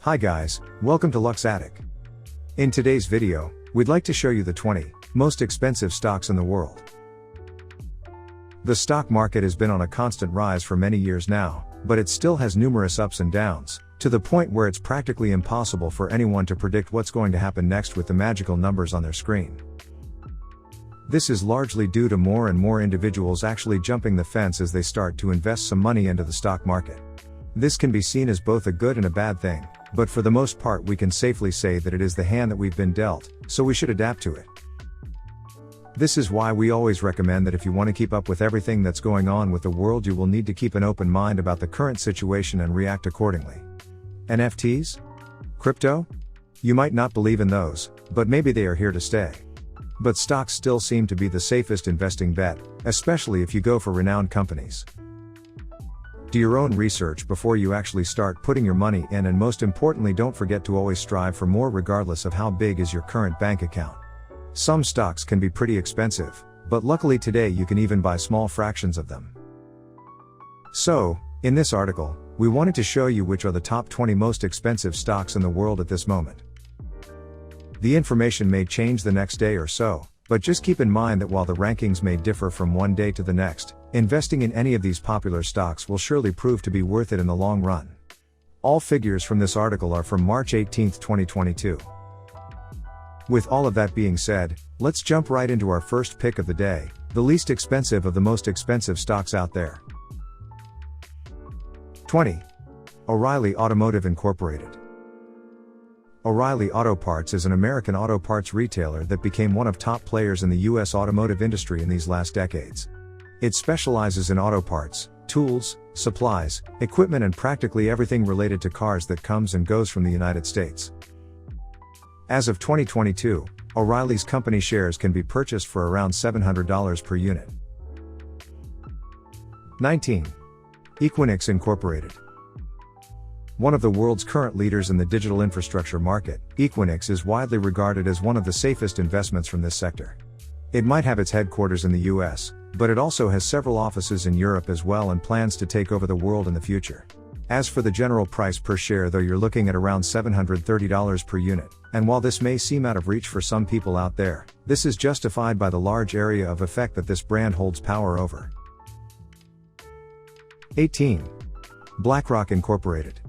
Hi guys, welcome to Lux Attic. In today's video, we'd like to show you the 20 most expensive stocks in the world. The stock market has been on a constant rise for many years now, but it still has numerous ups and downs, to the point where it's practically impossible for anyone to predict what's going to happen next with the magical numbers on their screen. This is largely due to more and more individuals actually jumping the fence as they start to invest some money into the stock market. This can be seen as both a good and a bad thing, but for the most part we can safely say that it is the hand that we've been dealt, so we should adapt to it. This is why we always recommend that if you want to keep up with everything that's going on with the world, you will need to keep an open mind about the current situation and react accordingly. NFTs? Crypto? You might not believe in those, but maybe they are here to stay. But stocks still seem to be the safest investing bet, especially if you go for renowned companies. Do your own research before you actually start putting your money in, and most importantly, don't forget to always strive for more regardless of how big is your current bank account. Some stocks can be pretty expensive, but luckily today you can even buy small fractions of them. So, in this article, we wanted to show you which are the top 20 most expensive stocks in the world at this moment. The information may change the next day or so, but just keep in mind that while the rankings may differ from one day to the next, investing in any of these popular stocks will surely prove to be worth it in the long run. All figures from this article are from March 18, 2022. With all of that being said, let's jump right into our first pick of the day, the least expensive of the most expensive stocks out there. 20. O'Reilly Automotive Incorporated. O'Reilly Auto Parts is an American auto parts retailer that became one of top players in the U.S. automotive industry in these last decades. It specializes in auto parts, tools, supplies, equipment and practically everything related to cars that comes and goes from the United States. As of 2022, O'Reilly's company shares can be purchased for around $700 per unit. 19. Equinix Incorporated. One of the world's current leaders in the digital infrastructure market, Equinix is widely regarded as one of the safest investments from this sector. It might have its headquarters in the US, but it also has several offices in Europe as well and plans to take over the world in the future. As for the general price per share, though, you're looking at around $730 per unit, and while this may seem out of reach for some people out there, this is justified by the large area of effect that this brand holds power over. 18. Blackrock Incorporated.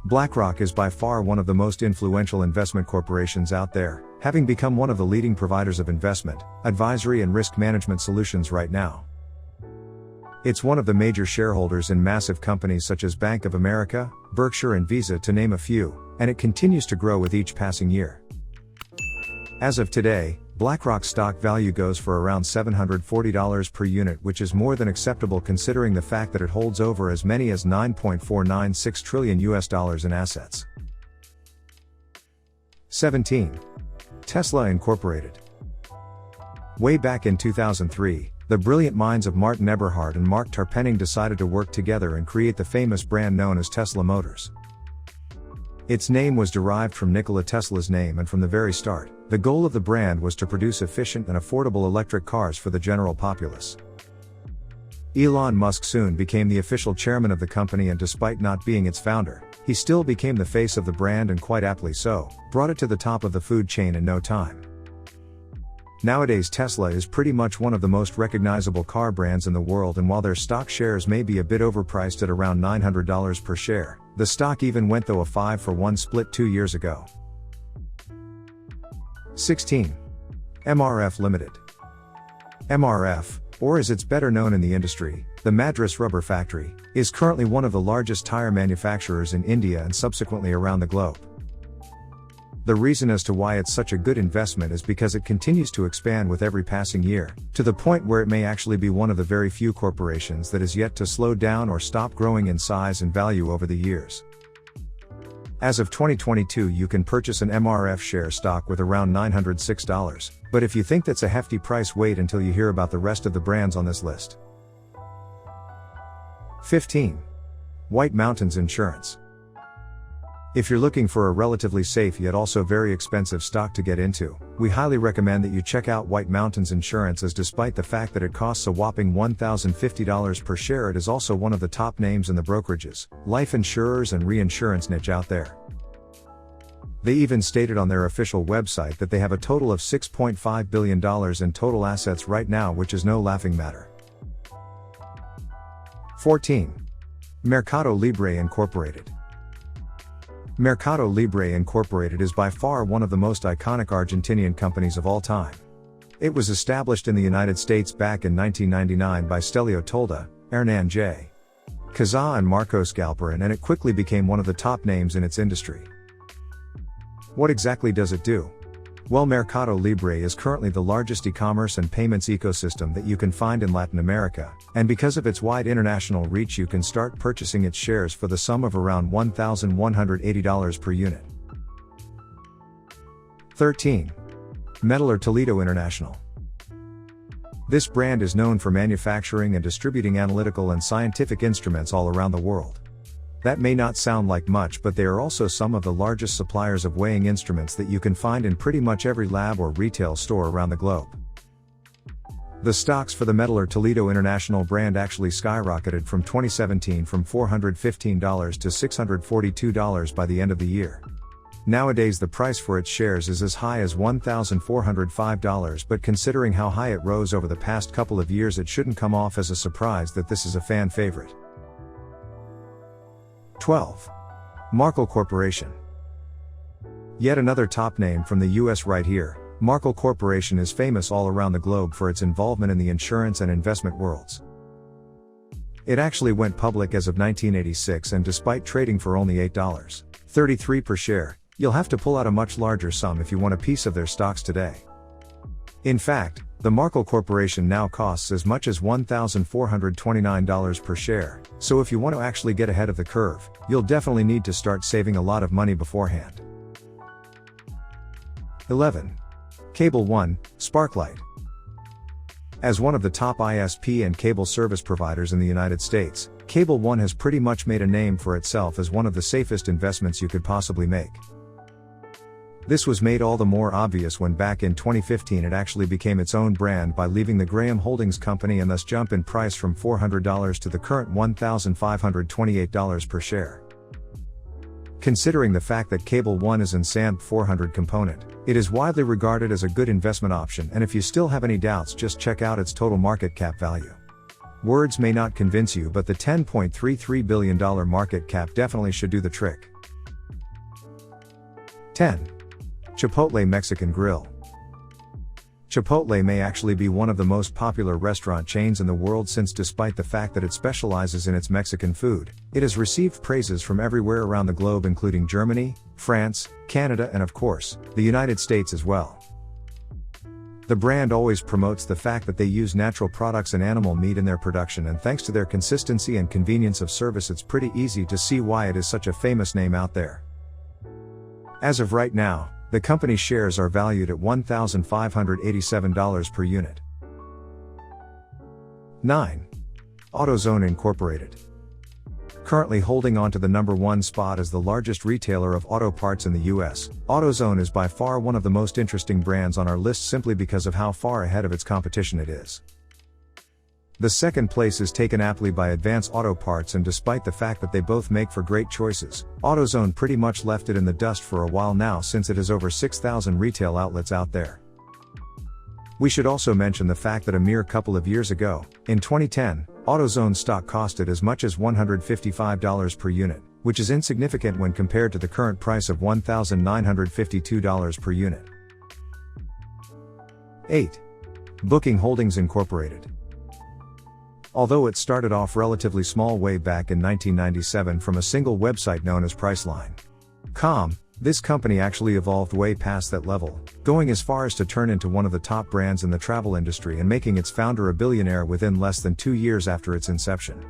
BlackRock is by far one of the most influential investment corporations out there, having become one of the leading providers of investment, advisory and risk management solutions right now. It's one of the major shareholders in massive companies such as Bank of America, Berkshire and Visa to name a few, and it continues to grow with each passing year. As of today, BlackRock's stock value goes for around $740 per unit, which is more than acceptable considering the fact that it holds over as many as $9.496 trillion in assets. 17. Tesla Incorporated. Way back in 2003, the brilliant minds of Martin Eberhard and Mark Tarpenning decided to work together and create the famous brand known as Tesla Motors. Its name was derived from Nikola Tesla's name, and from the very start, the goal of the brand was to produce efficient and affordable electric cars for the general populace. Elon Musk soon became the official chairman of the company, and despite not being its founder, he still became the face of the brand, and quite aptly so, brought it to the top of the food chain in no time. Nowadays Tesla is pretty much one of the most recognizable car brands in the world, and while their stock shares may be a bit overpriced at around $900 per share, the stock even went though a 5-for-1 split 2 years ago. 16. MRF Limited. MRF, or as it's better known in the industry, the Madras Rubber Factory, is currently one of the largest tire manufacturers in India and subsequently around the globe. The reason as to why it's such a good investment is because it continues to expand with every passing year, to the point where it may actually be one of the very few corporations that is yet to slow down or stop growing in size and value over the years. As of 2022, you can purchase an MRF share stock with around $906, but if you think that's a hefty price, wait until you hear about the rest of the brands on this list. 15. White Mountains Insurance. If you're looking for a relatively safe yet also very expensive stock to get into, we highly recommend that you check out White Mountains Insurance, as despite the fact that it costs a whopping $1,050 per share, it is also one of the top names in the brokerages, life insurers and reinsurance niche out there. They even stated on their official website that they have a total of $6.5 billion in total assets right now, which is no laughing matter. 14. MercadoLibre Incorporated. MercadoLibre Incorporated is by far one of the most iconic Argentinian companies of all time. It was established in the United States back in 1999 by Stelio Tolda, Hernan J. Cazá and Marcos Galperin, and it quickly became one of the top names in its industry. What exactly does it do? Well, MercadoLibre is currently the largest e-commerce and payments ecosystem that you can find in Latin America, and because of its wide international reach you can start purchasing its shares for the sum of around $1,180 per unit. 13. Mettler-Toledo International. This brand is known for manufacturing and distributing analytical and scientific instruments all around the world. That may not sound like much, but they are also some of the largest suppliers of weighing instruments that you can find in pretty much every lab or retail store around the globe. The stocks for the Mettler-Toledo International brand actually skyrocketed from 2017 from $415 to $642 by the end of the year. Nowadays the price for its shares is as high as $1,405, but considering how high it rose over the past couple of years, it shouldn't come off as a surprise that this is a fan favorite. 12. Markel Corporation. Yet another top name from the US right here. Markel Corporation is famous all around the globe for its involvement in the insurance and investment worlds. It actually went public as of 1986, and despite trading for only $8.33 per share, you'll have to pull out a much larger sum if you want a piece of their stocks today. In fact, the Markel Corporation now costs as much as $1,429 per share, so if you want to actually get ahead of the curve, you'll definitely need to start saving a lot of money beforehand. 11. Cable One, Sparklight. As one of the top ISP and cable service providers in the United States, Cable One has pretty much made a name for itself as one of the safest investments you could possibly make. This was made all the more obvious when back in 2015 it actually became its own brand by leaving the Graham Holdings Company, and thus jump in price from $400 to the current $1,528 per share. Considering the fact that Cable One is an SAMP 400 component, it is widely regarded as a good investment option, and if you still have any doubts, just check out its total market cap value. Words may not convince you, but the $10.33 billion market cap definitely should do the trick. 10. Chipotle Mexican Grill. Chipotle may actually be one of the most popular restaurant chains in the world, since despite the fact that it specializes in its Mexican food, it has received praises from everywhere around the globe, including Germany, France, Canada, and of course, the United States as well. The brand always promotes the fact that they use natural products and animal meat in their production, and thanks to their consistency and convenience of service, it's pretty easy to see why it is such a famous name out there. As of right now, the company's shares are valued at $1,587 per unit. 9. AutoZone Incorporated. Currently holding on to the number one spot as the largest retailer of auto parts in the US, AutoZone is by far one of the most interesting brands on our list simply because of how far ahead of its competition it is. The second place is taken aptly by Advance Auto Parts, and despite the fact that they both make for great choices, AutoZone pretty much left it in the dust for a while now, since it has over 6,000 retail outlets out there. We should also mention the fact that a mere couple of years ago, in 2010, AutoZone stock costed as much as $155 per unit, which is insignificant when compared to the current price of $1,952 per unit. 8. Booking Holdings Incorporated. Although it started off relatively small way back in 1997 from a single website known as Priceline.com, this company actually evolved way past that level, going as far as to turn into one of the top brands in the travel industry and making its founder a billionaire within less than 2 years after its inception.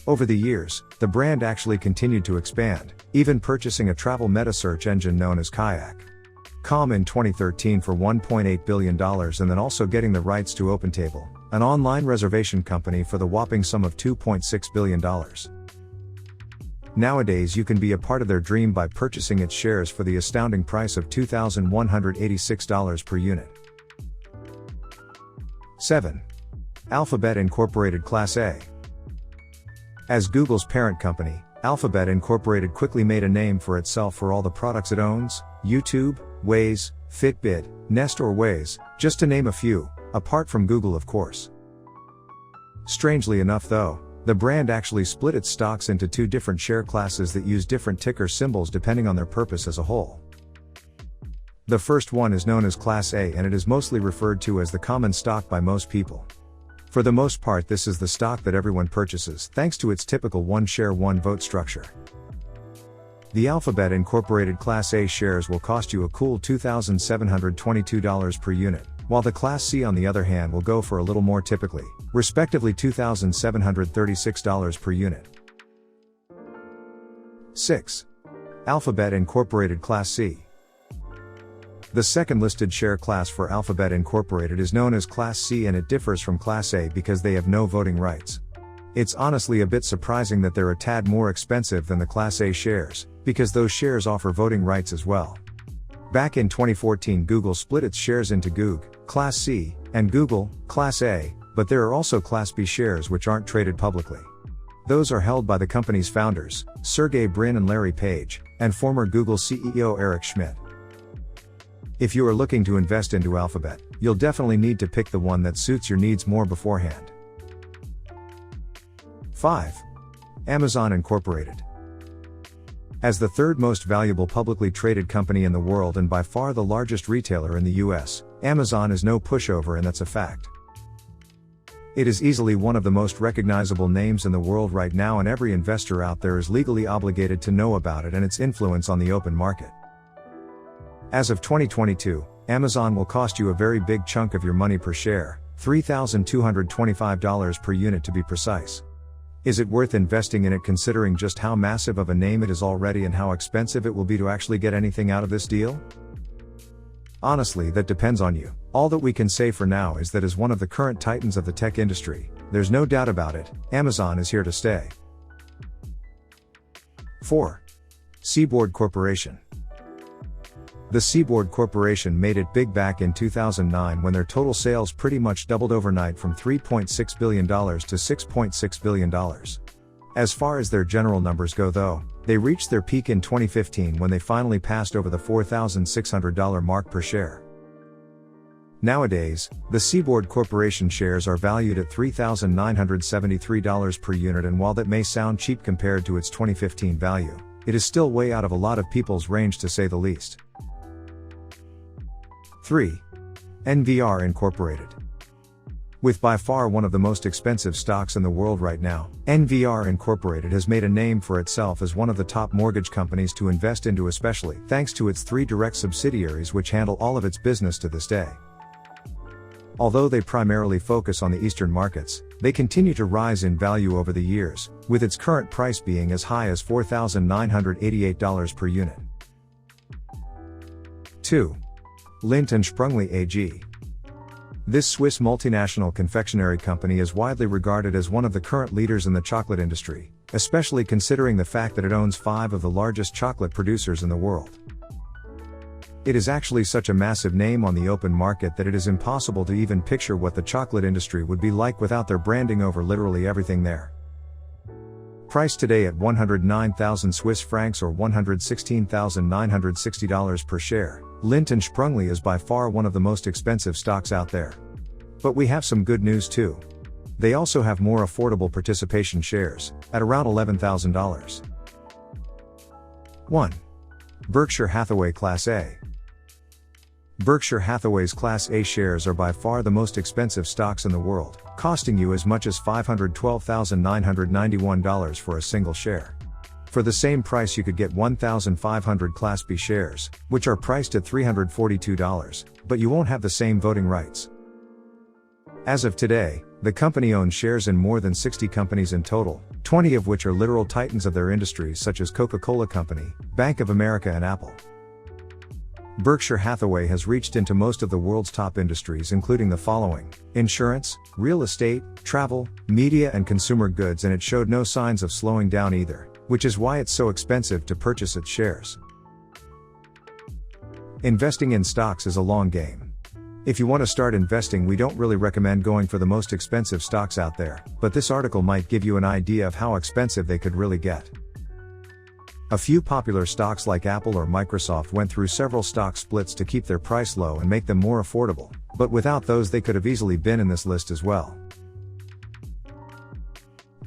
Over the years, the brand actually continued to expand, even purchasing a travel meta search engine known as Kayak.com in 2013 for $1.8 billion, and then also getting the rights to OpenTable, an online reservation company, for the whopping sum of $2.6 billion. Nowadays you can be a part of their dream by purchasing its shares for the astounding price of $2,186 per unit. 7. Alphabet Incorporated Class A. As Google's parent company, Alphabet Incorporated quickly made a name for itself for all the products it owns: YouTube, Waze, Fitbit, Nest or Waze, just to name a few, apart from Google of course. Strangely enough though, the brand actually split its stocks into two different share classes that use different ticker symbols depending on their purpose as a whole. The first one is known as Class A and it is mostly referred to as the common stock by most people. For the most part this is the stock that everyone purchases thanks to its typical one share one vote structure. The Alphabet Incorporated Class A shares will cost you a cool $2,722 per unit, while the Class C on the other hand will go for a little more typically, respectively $2,736 per unit. 6. Alphabet Incorporated Class C. The second listed share class for Alphabet Incorporated is known as Class C and it differs from Class A because they have no voting rights. It's honestly a bit surprising that they're a tad more expensive than the Class A shares, because those shares offer voting rights as well. Back in 2014 Google split its shares into Goog, Class C, and Google, Class A, but there are also Class B shares which aren't traded publicly. Those are held by the company's founders, Sergey Brin and Larry Page, and former Google CEO Eric Schmidt. If you are looking to invest into Alphabet, you'll definitely need to pick the one that suits your needs more beforehand. 5. Amazon Incorporated. As the third most valuable publicly traded company in the world and by far the largest retailer in the US, Amazon is no pushover and that's a fact. It is easily one of the most recognizable names in the world right now and every investor out there is legally obligated to know about it and its influence on the open market. As of 2022, Amazon will cost you a very big chunk of your money per share, $3,225 per unit to be precise. Is it worth investing in it considering just how massive of a name it is already and how expensive it will be to actually get anything out of this deal? Honestly, that depends on you. All that we can say for now is that as one of the current titans of the tech industry, there's no doubt about it, Amazon is here to stay. 4. Seaboard Corporation. The Seaboard Corporation made it big back in 2009 when their total sales pretty much doubled overnight from $3.6 billion to $6.6 billion. As far as their general numbers go though, they reached their peak in 2015 when they finally passed over the $4,600 mark per share. Nowadays, the Seaboard Corporation shares are valued at $3,973 per unit and while that may sound cheap compared to its 2015 value, it is still way out of a lot of people's range to say the least. 3. NVR Incorporated. With by far one of the most expensive stocks in the world right now, NVR Incorporated has made a name for itself as one of the top mortgage companies to invest into, especially thanks to its 3 direct subsidiaries which handle all of its business to this day. Although they primarily focus on the eastern markets, they continue to rise in value over the years, with its current price being as high as $4,988 per unit. 2. Lindt Spruengli AG. This Swiss multinational confectionery company is widely regarded as one of the current leaders in the chocolate industry, especially considering the fact that it owns 5 of the largest chocolate producers in the world. It is actually such a massive name on the open market that it is impossible to even picture what the chocolate industry would be like without their branding over literally everything there. Priced today at 109,000 Swiss francs or $116,960 per share, Lindt Spruengli is by far one of the most expensive stocks out there. But we have some good news too. They also have more affordable participation shares, at around $11,000. 1. Berkshire Hathaway Class A. Berkshire Hathaway's Class A shares are by far the most expensive stocks in the world, costing you as much as $512,991 for a single share. For the same price you could get 1,500 Class B shares, which are priced at $342, but you won't have the same voting rights. As of today, the company owns shares in more than 60 companies in total, 20 of which are literal titans of their industries such as Coca-Cola Company, Bank of America and Apple. Berkshire Hathaway has reached into most of the world's top industries including the following: insurance, real estate, travel, media and consumer goods, and it showed no signs of slowing down either. which is why it's so expensive to purchase its shares. Investing in stocks is a long game. If you want to start investing, we don't really recommend going for the most expensive stocks out there, but this article might give you an idea of how expensive they could really get. A few popular stocks like Apple or Microsoft went through several stock splits to keep their price low and make them more affordable, but without those they could have easily been in this list as well.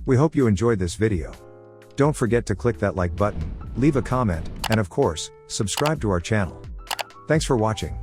We hope you enjoyed this video. Don't forget to click that like button, leave a comment, and of course, subscribe to our channel. Thanks for watching.